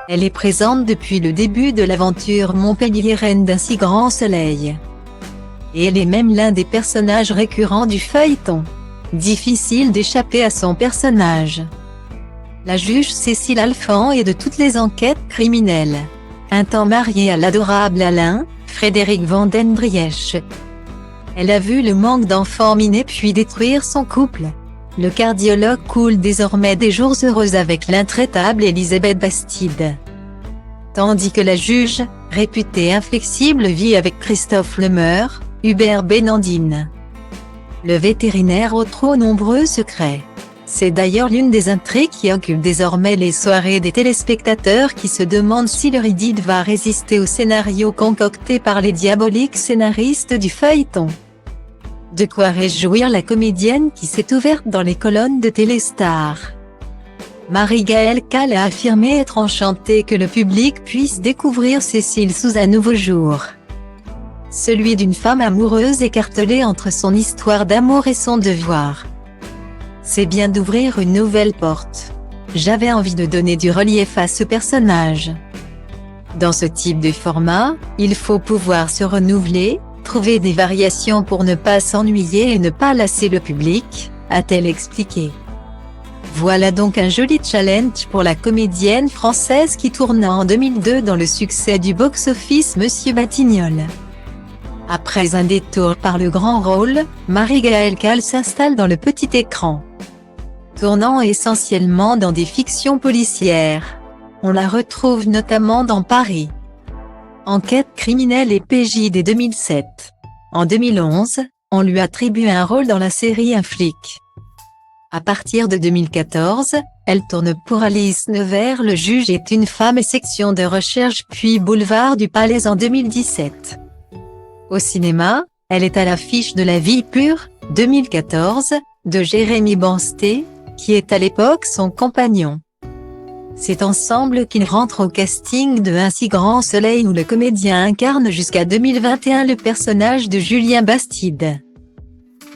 Elle est présente depuis le début de l'aventure montpelliéraine d'Un si grand soleil. Et elle est même l'un des personnages récurrents du feuilleton. Difficile d'échapper à son personnage. La juge Cécile Alphand est de toutes les enquêtes criminelles. Un temps mariée à l'adorable Alain, Frédéric Vandendriessche. Elle a vu le manque d'enfants miner puis détruire son couple. Le cardiologue coule désormais des jours heureux avec l'intraitable Élisabeth Bastide. Tandis que la juge, réputée inflexible, vit avec Christophe Lemeur, Hubert Benandine. Le vétérinaire aux trop nombreux secrets. C'est d'ailleurs l'une des intrigues qui occupe désormais les soirées des téléspectateurs qui se demandent si leur idylle va résister au scénario concocté par les diaboliques scénaristes du feuilleton. De quoi réjouir la comédienne qui s'est ouverte dans les colonnes de Téléstar. Marie-Gaëlle Calle a affirmé être enchantée que le public puisse découvrir Cécile sous un nouveau jour. Celui d'une femme amoureuse écartelée entre son histoire d'amour et son devoir. C'est bien d'ouvrir une nouvelle porte. J'avais envie de donner du relief à ce personnage. Dans ce type de format, il faut pouvoir se renouveler, trouver des variations pour ne pas s'ennuyer et ne pas lasser le public, a-t-elle expliqué. Voilà donc un joli challenge pour la comédienne française qui tourna en 2002 dans le succès du box-office Monsieur Batignolles. Après un détour par le grand rôle, Marie-Gaëlle Calle s'installe dans le petit écran. Tournant essentiellement dans des fictions policières. On la retrouve notamment dans Paris. Enquête criminelle et PJ dès 2007. En 2011, on lui attribue un rôle dans la série Un flic. À partir de 2014, elle tourne pour Alice Nevers Le juge est une femme et Section de recherche puis Boulevard du Palais en 2017. Au cinéma, elle est à l'affiche de La vie pure, 2014, de Jérémy Bansté, qui est à l'époque son compagnon. C'est ensemble qu'ils rentrent au casting de Un si grand soleil où le comédien incarne jusqu'à 2021 le personnage de Julien Bastide.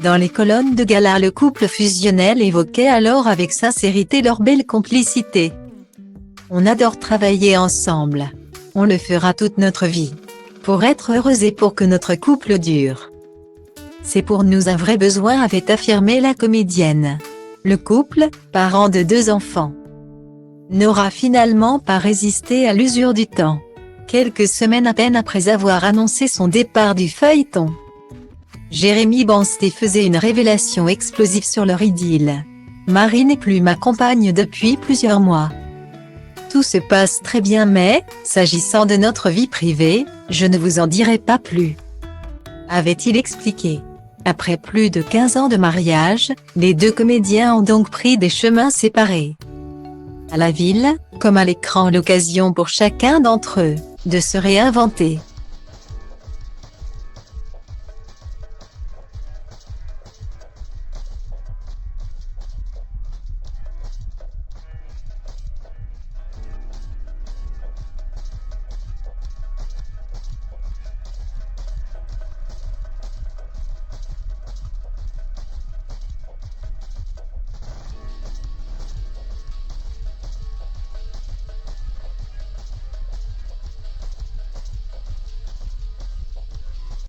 Dans les colonnes de gala, le couple fusionnel évoquait alors avec sincérité leur belle complicité. On adore travailler ensemble. On le fera toute notre vie. Pour être heureux et pour que notre couple dure. C'est pour nous un vrai besoin, avait affirmé la comédienne. Le couple, parent de 2 enfants, n'aura finalement pas résisté à l'usure du temps. Quelques semaines à peine après avoir annoncé son départ du feuilleton, Jérémy Bansté faisait une révélation explosive sur leur idylle. Marie n'est plus ma compagne depuis plusieurs mois. Tout se passe très bien mais, s'agissant de notre vie privée, je ne vous en dirai pas plus. Avait-il expliqué. Après plus de 15 ans de mariage, les 2 comédiens ont donc pris des chemins séparés. À la ville, comme à l'écran, l'occasion pour chacun d'entre eux, de se réinventer.